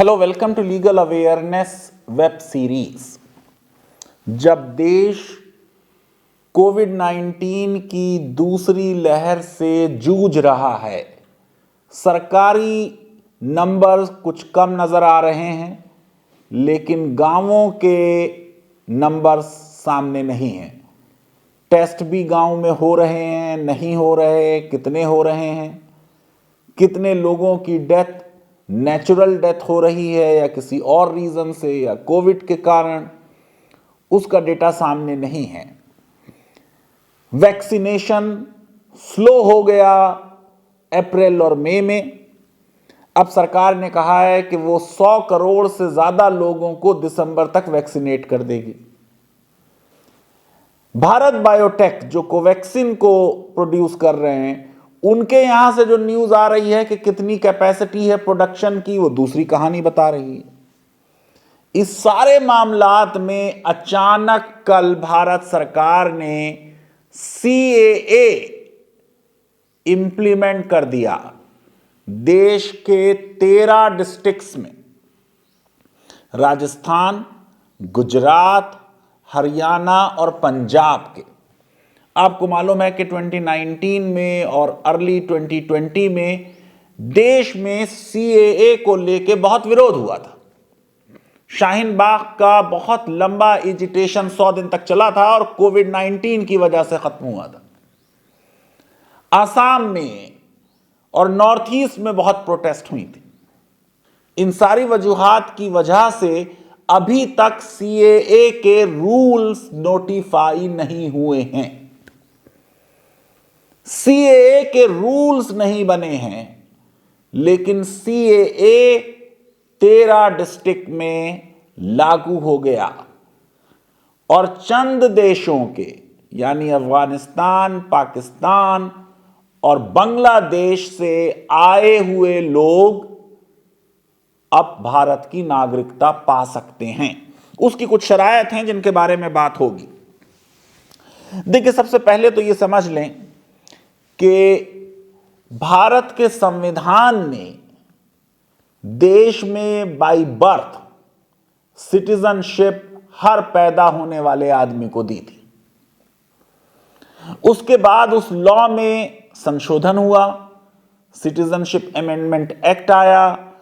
Hello, welcome to legal awareness web series. जब देश कोविड-19 की दूसरी लहर से जूझ रहा है, सरकारी नंबर्स कुछ कम नजर आ रहे हैं, लेकिन गांवों के नंबर्स सामने नहीं हैं। टेस्ट भी गांव में हो रहे हैं, नहीं हो रहे, कितने हो रहे हैं, कितने लोगों की डेथ नेचुरल डेथ हो रही है या किसी और रीजन से या कोविड के कारण, उसका डेटा सामने नहीं है। वैक्सीनेशन स्लो हो गया अप्रैल और मई में। अब सरकार ने कहा है कि वो 100 करोड़ से ज्यादा लोगों को दिसंबर तक वैक्सीनेट कर देगी। भारत बायोटेक जो कोवैक्सीन को प्रोड्यूस कर रहे हैं, उनके यहां से जो न्यूज आ रही है कि कितनी कैपेसिटी है प्रोडक्शन की, वो दूसरी कहानी बता रही है। इस सारे मामलात में अचानक कल भारत सरकार ने सीएए इंप्लीमेंट कर दिया। देश के 13 डिस्ट्रिक्ट्स में, राजस्थान, गुजरात, हरियाणा और पंजाब के। आपको मालूम है कि 2019 में और अर्ली 2020 में देश में सीएए को लेके बहुत विरोध हुआ था। शाहीन बाग का बहुत लंबा एजिटेशन 100 दिन तक चला था और कोविड-19 की वजह से खत्म हुआ था। आसाम में और नॉर्थ ईस्ट में बहुत प्रोटेस्ट हुई थी। इन सारी वजूहात की वजह से अभी तक सीएए के रूल्स नोटिफाई नहीं हुए हैं। सीएए के रूल्स नहीं बने हैं, लेकिन सीएए 13 डिस्ट्रिक्ट में लागू हो गया और चंद देशों के यानी अफगानिस्तान, पाकिस्तान और बांग्लादेश से आए हुए लोग अब भारत की नागरिकता पा सकते हैं। उसकी कुछ शरायत हैं जिनके बारे में बात होगी। देखिए, सबसे पहले तो यह समझ लें कि भारत के संविधान ने देश में बाय बर्थ सिटीजनशिप हर पैदा होने वाले आदमी को दी थी। उसके बाद उस लॉ में संशोधन हुआ, सिटीजनशिप अमेंडमेंट एक्ट आया,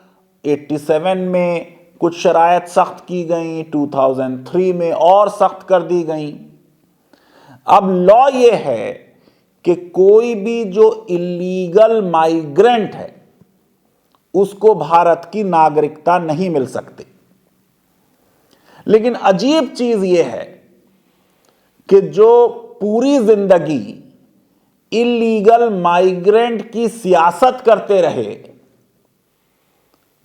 87 में कुछ शरायत सख्त की गई, 2003 में और सख्त कर दी गई। अब लॉ यह है कि कोई भी जो इलीगल माइग्रेंट है उसको भारत की नागरिकता नहीं मिल सकती। लेकिन अजीब चीज यह है कि जो पूरी जिंदगी इलीगल माइग्रेंट की सियासत करते रहे,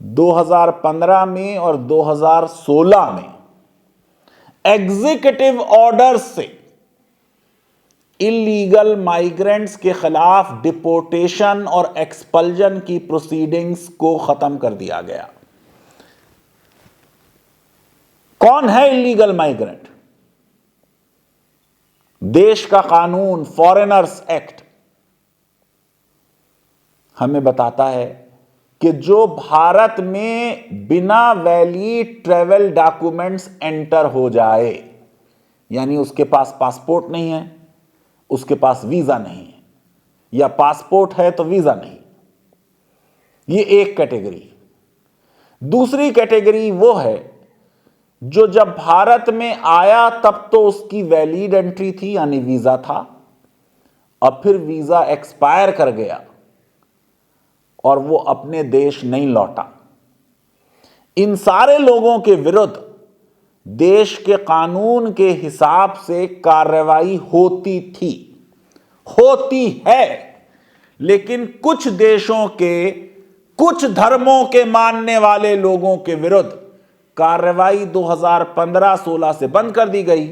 2015 में और 2016 में एग्जीक्यूटिव ऑर्डर से इलीगल माइग्रेंट्स के खिलाफ डिपोर्टेशन और एक्सपल्जन की प्रोसीडिंग्स को खत्म कर दिया गया। कौन है इलीगल माइग्रेंट? देश का कानून फॉरेनर्स एक्ट हमें बताता है कि जो भारत में बिना वैलिड ट्रैवल डॉक्यूमेंट्स एंटर हो जाए, यानी उसके पास पासपोर्ट नहीं है, उसके पास वीजा नहीं है, या पासपोर्ट है तो वीजा नहीं, ये एक कैटेगरी। दूसरी कैटेगरी वो है जो जब भारत में आया तब तो उसकी वैलिड एंट्री थी यानी वीजा था, अब फिर वीजा एक्सपायर कर गया और वो अपने देश नहीं लौटा। इन सारे लोगों के विरुद्ध देश के कानून के हिसाब से कार्रवाई होती थी, होती है, लेकिन कुछ देशों के कुछ धर्मों के मानने वाले लोगों के विरुद्ध कार्रवाई 2015-16 से बंद कर दी गई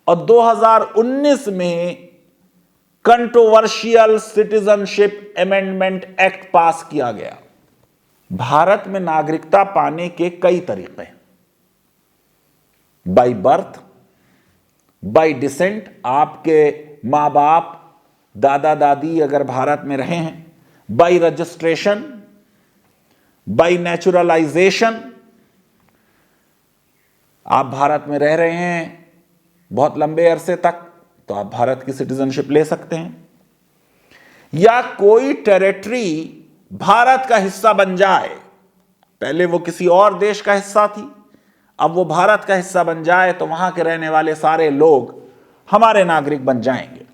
और 2019 में कंट्रोवर्शियल सिटीजनशिप अमेंडमेंट एक्ट पास किया गया। भारत में नागरिकता पाने के कई तरीके हैं। बाय बर्थ, बाय डिसेंट, आपके मां बाप, दादा दादी अगर भारत में रहे हैं, बाय रजिस्ट्रेशन, बाय नेचुरलाइजेशन आप भारत में रह रहे हैं बहुत लंबे अरसे तक, तो आप भारत की सिटीजनशिप ले सकते हैं। या कोई टेरिटरी भारत का हिस्सा बन जाए, पहले वो किसी और देश का हिस्सा थी, अब वो भारत का हिस्सा बन जाए, तो वहां के रहने वाले सारे लोग हमारे नागरिक बन जाएंगे।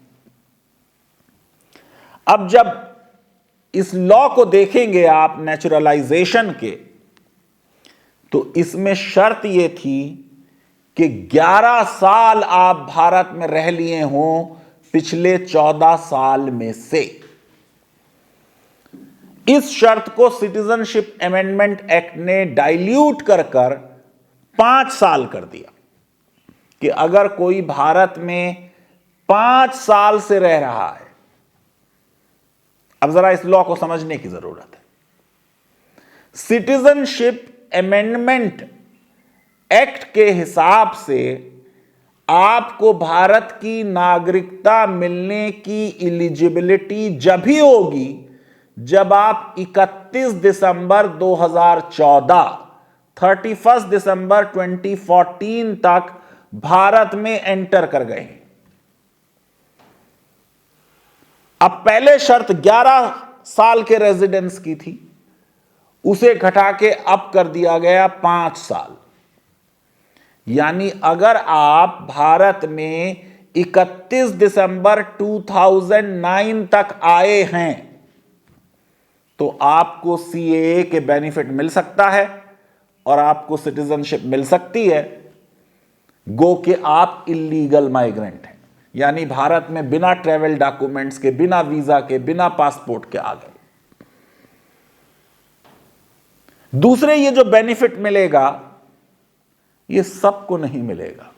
अब जब इस लॉ को देखेंगे आप नेचुरलाइजेशन के, तो इसमें शर्त यह थी कि 11 साल आप भारत में रह लिए हों पिछले 14 साल में से। इस शर्त को सिटीजनशिप अमेंडमेंट एक्ट ने डाइल्यूट कर 5 साल कर दिया कि अगर कोई भारत में 5 साल से रह रहा है। अब जरा इस लॉ को समझने की जरूरत है। सिटीजनशिप अमेंडमेंट एक्ट के हिसाब से आपको भारत की नागरिकता मिलने की एलिजिबिलिटी जब ही होगी जब आप 31 दिसंबर 2014, 31 दिसंबर 2014 तक भारत में एंटर कर गए। अब पहले शर्त 11 साल के रेजिडेंस की थी, उसे घटा के अब कर दिया गया 5 साल। यानी अगर आप भारत में 31 दिसंबर 2009 तक आए हैं तो आपको सीएए के बेनिफिट मिल सकता है और आपको सिटीजनशिप मिल सकती है, गो कि आप इलीगल माइग्रेंट हैं, यानी भारत में बिना ट्रैवल डॉक्यूमेंट्स के, बिना वीजा के, बिना पासपोर्ट के आ गए। दूसरे ये जो बेनिफिट मिलेगा ये सबको नहीं मिलेगा,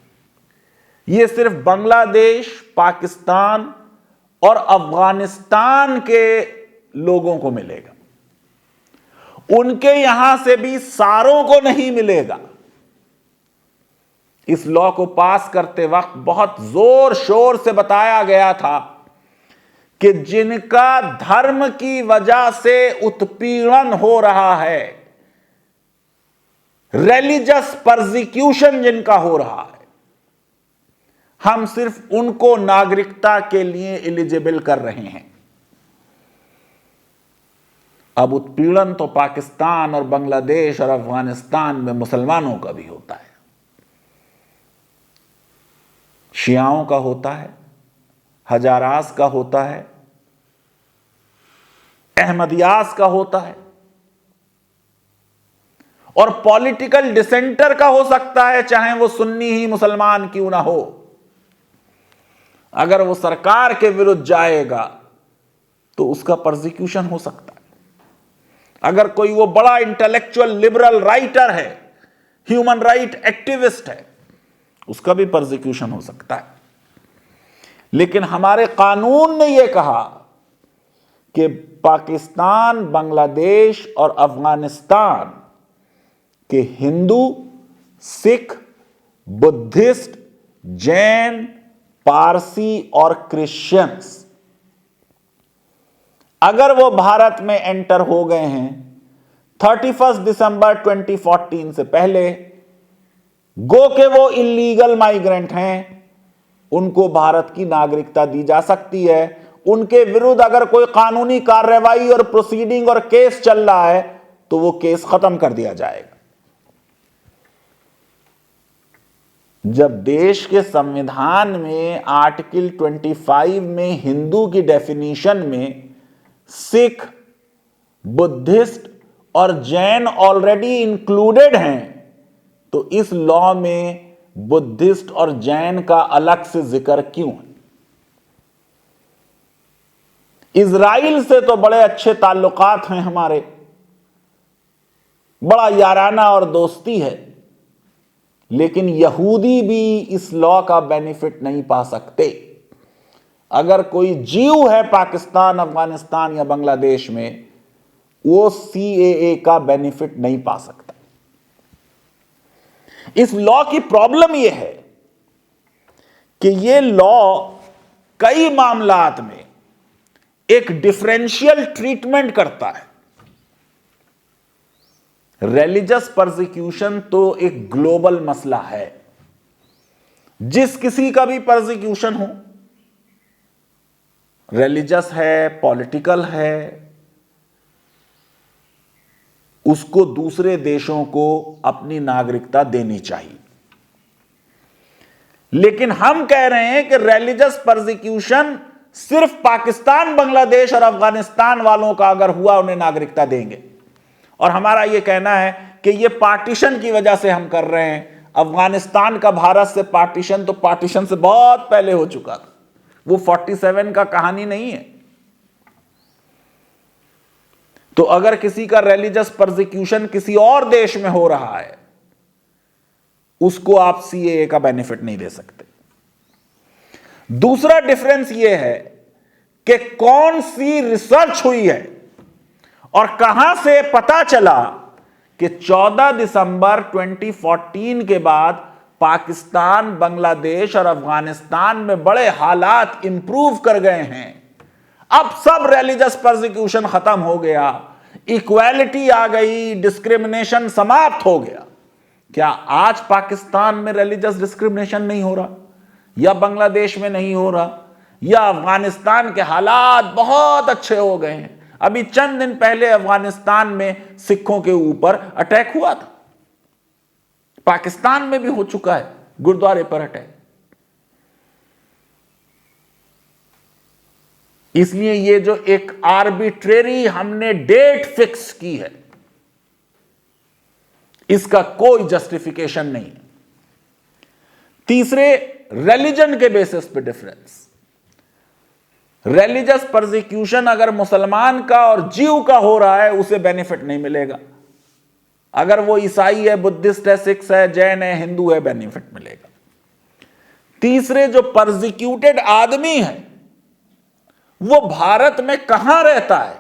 ये सिर्फ बांग्लादेश, पाकिस्तान और अफगानिस्तान के लोगों को मिलेगा। उनके यहां से भी सारों को नहीं मिलेगा। इस लॉ को पास करते वक्त बहुत जोर शोर से बताया गया था कि जिनका धर्म की वजह से उत्पीड़न हो रहा है, रिलीजियस परसिक्यूशन जिनका हो रहा है, हम सिर्फ उनको नागरिकता के लिए एलिजिबल कर रहे हैं। अब उत्पीड़न तो पाकिस्तान और बांग्लादेश और अफगानिस्तान में मुसलमानों का भी होता है, शियाओं का होता है, हजारास का होता है, अहमदियास का होता है, और पॉलिटिकल डिसेंटर का हो सकता है, चाहे वो सुन्नी ही मुसलमान क्यों ना हो। अगर वो सरकार के विरुद्ध जाएगा तो उसका परसिक्यूशन हो सकता है। अगर कोई वो बड़ा इंटेलेक्चुअल लिबरल राइटर है, ह्यूमन राइट एक्टिविस्ट है, उसका भी परसिक्यूशन हो सकता है। लेकिन हमारे कानून ने यह कहा कि पाकिस्तान, बांग्लादेश और अफगानिस्तान के हिंदू, सिख, बुद्धिस्ट, जैन, पारसी और क्रिश्चियंस अगर वो भारत में एंटर हो गए हैं 31 दिसंबर 2014 से पहले, गो के वो इलीगल माइग्रेंट हैं, उनको भारत की नागरिकता दी जा सकती है। उनके विरुद्ध अगर कोई कानूनी कार्रवाई और प्रोसीडिंग और केस चल रहा है तो वो केस खत्म कर दिया जाएगा। जब देश के संविधान में आर्टिकल 25 में हिंदू की डेफिनेशन में सिख, बुद्धिस्ट और जैन ऑलरेडी इंक्लूडेड हैं, तो इस लॉ में बुद्धिस्ट और जैन का अलग से जिक्र क्यों है? इजराइल से तो बड़े अच्छे ताल्लुकात हैं हमारे, बड़ा याराना और दोस्ती है, लेकिन यहूदी भी इस लॉ का बेनिफिट नहीं पा सकते। अगर कोई जीव है पाकिस्तान, अफगानिस्तान या बांग्लादेश में, वो सीएए का बेनिफिट नहीं पा सकता। इस लॉ की प्रॉब्लम यह है कि यह लॉ कई मामलात में एक डिफरेंशियल ट्रीटमेंट करता है। रिलीजियस परसिक्यूशन तो एक ग्लोबल मसला है। जिस किसी का भी परसिक्यूशन हो, रिलीजियस है, पॉलिटिकल है, उसको दूसरे देशों को अपनी नागरिकता देनी चाहिए। लेकिन हम कह रहे हैं कि रिलीजियस परसिक्यूशन सिर्फ पाकिस्तान, बांग्लादेश और अफगानिस्तान वालों का अगर हुआ उन्हें नागरिकता देंगे। और हमारा यह कहना है कि यह पार्टीशन की वजह से हम कर रहे हैं। अफगानिस्तान का भारत से पार्टीशन तो पार्टीशन से बहुत पहले हो चुका था, वो 47 का कहानी नहीं है। तो अगर किसी का रिलीजियस परसिक्यूशन किसी और देश में हो रहा है, उसको आप सीएए का बेनिफिट नहीं दे सकते। दूसरा डिफरेंस यह है कि कौन सी रिसर्च हुई है और कहां से पता चला कि 14 दिसंबर 2014 के बाद पाकिस्तान, बांग्लादेश और अफगानिस्तान में बड़े हालात इंप्रूव कर गए हैं। अब सब रिलीजियस परसिक्यूशन खत्म हो गया, इक्वालिटी आ गई, डिस्क्रिमिनेशन समाप्त हो गया। क्या आज पाकिस्तान में रिलीजियस डिस्क्रिमिनेशन नहीं हो रहा, या बांग्लादेश में नहीं हो रहा, या अफगानिस्तान के हालात बहुत अच्छे हो गए हैं? अभी चंद दिन पहले अफगानिस्तान में सिखों के ऊपर अटैक हुआ था, पाकिस्तान में भी हो चुका है गुरुद्वारे पर अटैक। इसलिए ये जो एक आर्बिट्रेरी हमने डेट फिक्स की है, इसका कोई जस्टिफिकेशन नहीं है। तीसरे, रिलीजन के बेसिस पे डिफरेंस। रिलीजियस परसिक्यूशन अगर मुसलमान का और जीव का हो रहा है, उसे बेनिफिट नहीं मिलेगा। अगर वो ईसाई है, बुद्धिस्ट है, सिख है, जैन है, हिंदू है, बेनिफिट मिलेगा। तीसरे, जो परसिक्यूटेड आदमी है वो भारत में कहां रहता है,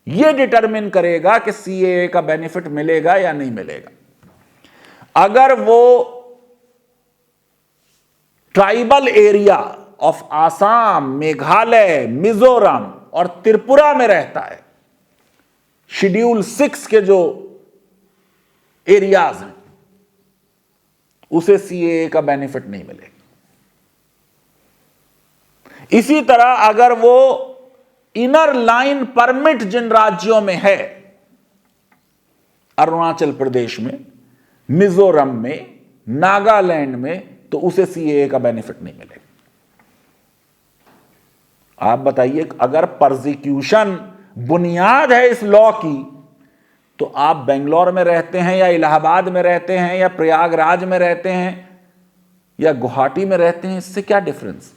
यह डिटरमिन करेगा कि सीएए का बेनिफिट मिलेगा या नहीं मिलेगा। अगर वो tribal area of Assam, Meghalaya, Mizoram और त्रिपुरा में रहता है, शेड्यूल 6 के जो एरियाज हैं, उसे सीएए का बेनिफिट नहीं मिलेगा। इसी तरह अगर वो इनर लाइन परमिट जिन राज्यों में है, अरुणाचल प्रदेश में, मिजोरम में, नागालैंड में, तो उसे सीएए का बेनिफिट नहीं मिलेगा। आप बताइए, अगर परसिक्यूशन बुनियाद है इस लॉ की, तो आप बेंगलोर में रहते हैं या इलाहाबाद में रहते हैं या प्रयागराज में रहते हैं या गुवाहाटी में रहते हैं, इससे क्या डिफरेंस?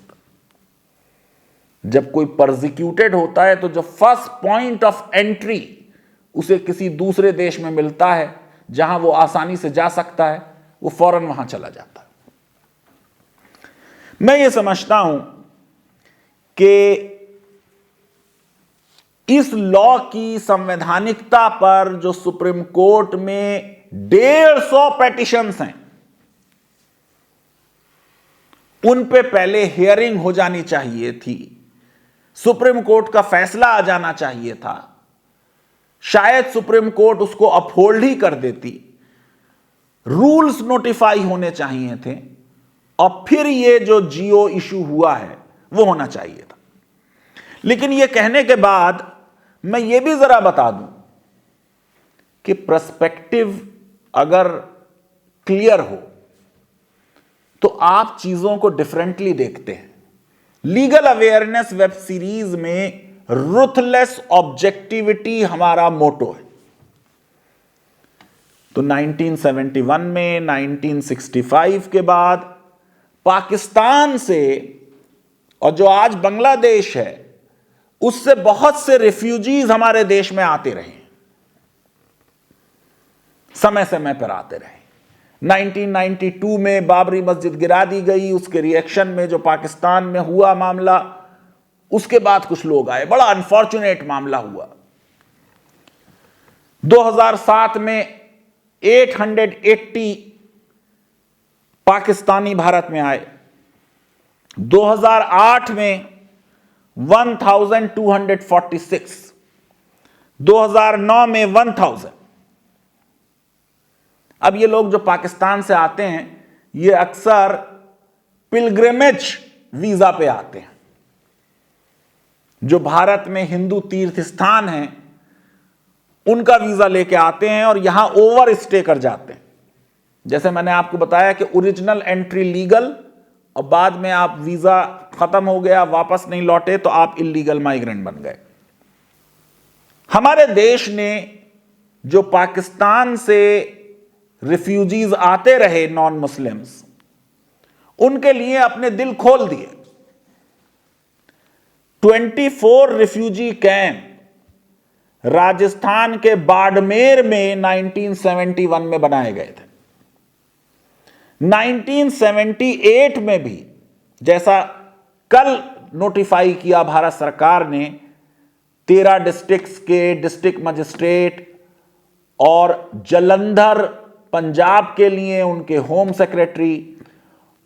जब कोई परसिक्यूटेड होता है तो जो फर्स्ट पॉइंट ऑफ एंट्री उसे किसी दूसरे देश में मिलता है जहां वो आसानी से जा सकता है, वो फौरन वहां चला जाता है। मैं ये समझता हूं कि इस लॉ की संवैधानिकता पर जो सुप्रीम कोर्ट में 150 पेटिशंस हैं, उन पे पहले हियरिंग हो जानी चाहिए थी, सुप्रीम कोर्ट का फैसला आ जाना चाहिए था। शायद सुप्रीम कोर्ट उसको अपहोल्ड ही कर देती, रूल्स नोटिफाई होने चाहिए थे, और फिर ये जो जियो इशू हुआ है वो होना चाहिए था। लेकिन ये कहने के बाद मैं ये भी जरा बता दूं कि पर्सपेक्टिव अगर क्लियर हो तो आप चीजों को डिफरेंटली देखते हैं। लीगल अवेयरनेस वेब सीरीज में रुथलेस ऑब्जेक्टिविटी हमारा मोटो है। तो 1971 में, 1965 के बाद पाकिस्तान से और जो आज बांग्लादेश है, उससे बहुत से रिफ्यूजीज हमारे देश में आते रहे, समय समय पर आते रहे। 1992 में बाबरी मस्जिद गिरा दी गई, उसके रिएक्शन में जो पाकिस्तान में हुआ मामला, उसके बाद कुछ लोग आए, बड़ा अनफॉर्चुनेट मामला हुआ। 2007 में 880 पाकिस्तानी भारत में आए, 2008 में 1246, 2009 में 1000, अब ये लोग जो पाकिस्तान से आते हैं ये अक्सर पिलग्रिमेज वीजा पे आते हैं। जो भारत में हिंदू तीर्थ स्थान हैं उनका वीजा लेके आते हैं और यहां ओवर स्टे कर जाते हैं। जैसे मैंने आपको बताया कि ओरिजिनल एंट्री लीगल और बाद में आप वीजा खत्म हो गया, वापस नहीं लौटे तो आप इलीगल माइग्रेंट बन गए। हमारे देश ने जो पाकिस्तान से रिफ्यूजीज आते रहे नॉन मुस्लिम्स, उनके लिए अपने दिल खोल दिए। 24 रिफ्यूजी कैंप राजस्थान के बाड़मेर में 1971 में बनाए गए थे। 1978 में भी, जैसा कल नोटिफाई किया भारत सरकार ने, 13 डिस्ट्रिक्ट्स के डिस्ट्रिक्ट मजिस्ट्रेट और जलंधर पंजाब के लिए उनके होम सेक्रेटरी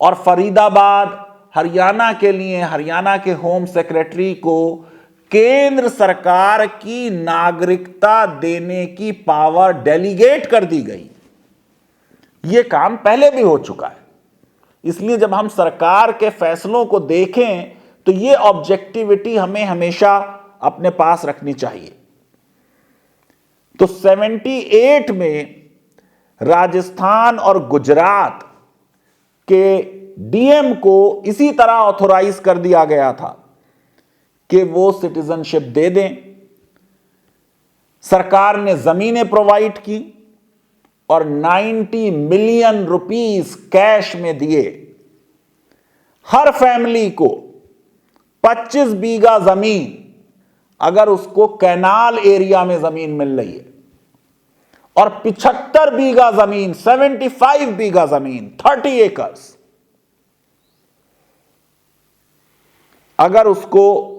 और फरीदाबाद हरियाणा के लिए हरियाणा के होम सेक्रेटरी को केंद्र सरकार की नागरिकता देने की पावर डेलीगेट कर दी गई। यह काम पहले भी हो चुका है। इसलिए जब हम सरकार के फैसलों को देखें तो यह ऑब्जेक्टिविटी हमें हमेशा अपने पास रखनी चाहिए। तो 78 में राजस्थान और गुजरात के डीएम को इसी तरह ऑथोराइज कर दिया गया था कि वो सिटीजनशिप दे दें। सरकार ने जमीनें प्रोवाइड की और 90 मिलियन रुपीस कैश में दिए। हर फैमिली को 25 बीघा जमीन, अगर उसको कैनाल एरिया में जमीन मिल रही है, और 75 बीघा जमीन, 75 बीघा जमीन, 30 एकर्स, अगर उसको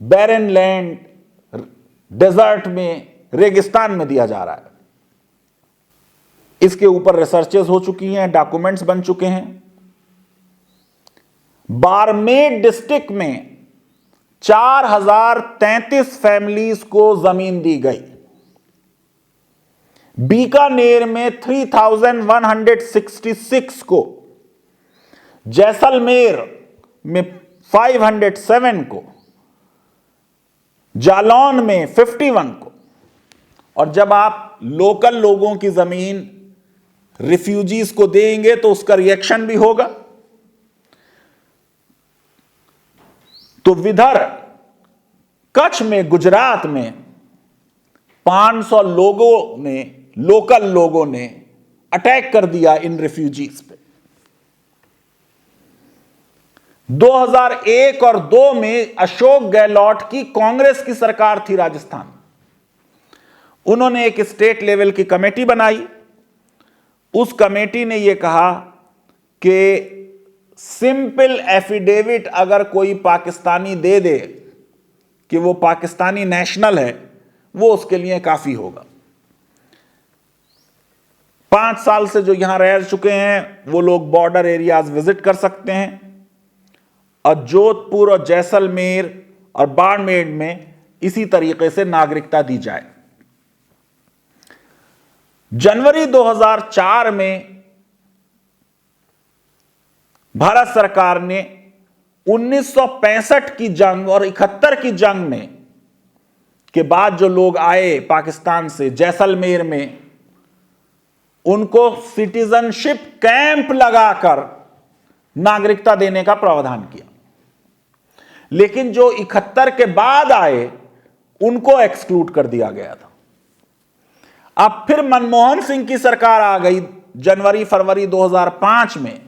बैरन लैंड, डेजर्ट में, रेगिस्तान में दिया जा रहा है। इसके ऊपर रिसर्चेस हो चुकी हैं, डॉक्यूमेंट्स बन चुके हैं। बाड़मेर डिस्ट्रिक्ट में 4033 फैमिलीज को जमीन दी गई। बीकानेर में 3166 को, जैसलमेर में 507 को, जालौन में 51 को। और जब आप लोकल लोगों की जमीन रिफ्यूजीज को देंगे तो उसका रिएक्शन भी होगा। तो विदर्भ, कच्छ में, गुजरात में 500 लोगों ने, लोकल लोगों ने अटैक कर दिया इन रिफ्यूजीज पे। 2001 और 2 में अशोक गहलोत की कांग्रेस की सरकार थी राजस्थान। उन्होंने एक स्टेट लेवल की कमेटी बनाई। उस कमेटी ने यह कहा कि सिंपल एफिडेविट अगर कोई पाकिस्तानी दे दे कि वो पाकिस्तानी नेशनल है, वो उसके लिए काफी होगा। 5 साल से जो यहां रह चुके हैं वो लोग बॉर्डर एरियाज विजिट कर सकते हैं। और जोधपुर और जैसलमेर और बाड़मेर में इसी तरीके से नागरिकता दी जाए। जनवरी 2004 में भारत सरकार ने 1965 की जंग और 71 की जंग में के बाद जो लोग आए पाकिस्तान से जैसलमेर में, उनको सिटीजनशिप कैंप लगाकर नागरिकता देने का प्रावधान किया। लेकिन जो 71 के बाद आए उनको एक्सक्लूड कर दिया गया था। अब फिर मनमोहन सिंह की सरकार आ गई जनवरी फरवरी 2005 में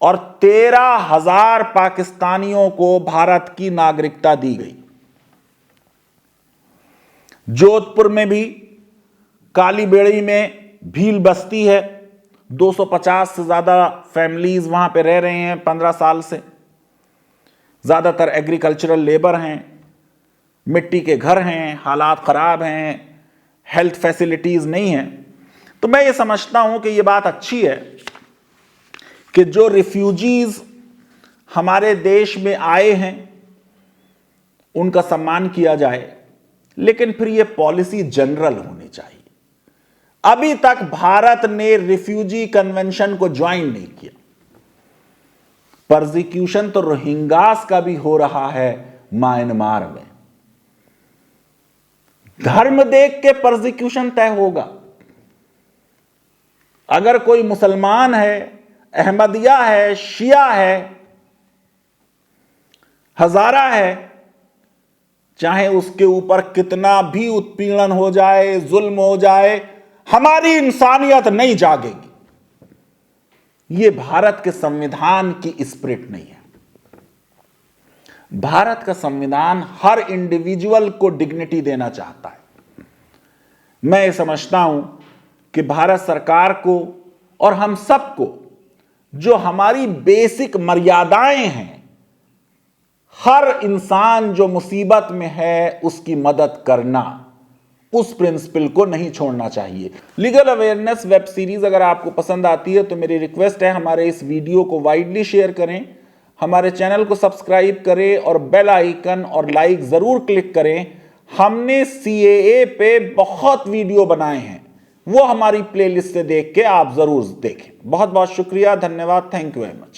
और 13,000 पाकिस्तानियों को भारत की नागरिकता दी गई। जोधपुर में भी कालीबेड़ी में भील बस्ती है, 250 से ज्यादा फैमिलीज वहां पे रह रहे हैं 15 साल से। ज्यादातर एग्रीकल्चरल लेबर हैं, मिट्टी के घर हैं, हालात खराब हैं, हेल्थ फैसिलिटीज नहीं हैं। तो मैं ये समझता हूं कि ये बात अच्छी है कि जो रिफ्यूजीज हमारे देश में आए हैं उनका सम्मान किया जाए, लेकिन फिर ये पॉलिसी जनरल होनी चाहिए। अभी तक भारत ने रिफ्यूजी कन्वेंशन को ज्वाइन नहीं किया। परसिक्यूशन तो रोहिंग्यास का भी हो रहा है म्यांमार में। धर्म देख के परसिक्यूशन तय होगा। अगर कोई मुसलमान है, अहमदिया है, शिया है, हजारा है, चाहे उसके ऊपर कितना भी उत्पीड़न हो जाए, जुल्म हो जाए, हमारी इंसानियत नहीं जागेगी। यह भारत के संविधान की स्पिरिट नहीं है। भारत का संविधान हर इंडिविजुअल को डिग्निटी देना चाहता है। मैं ये समझता हूं कि भारत सरकार को और हम सबको जो हमारी बेसिक मर्यादाएं हैं, हर इंसान जो मुसीबत में है उसकी मदद करना, उस प्रिंसिपल को नहीं छोड़ना चाहिए। लीगल अवेयरनेस वेब सीरीज अगर आपको पसंद आती है तो मेरी रिक्वेस्ट है हमारे इस वीडियो को वाइडली शेयर करें, हमारे चैनल को सब्सक्राइब करें और बेल आइकन और लाइक जरूर क्लिक करें। हमने सीएए पे बहुत वीडियो बनाए हैं, वो हमारी प्लेलिस्ट से देख के आप जरूर देखें। बहुत बहुत शुक्रिया, धन्यवाद, थैंक यू वेरी मच।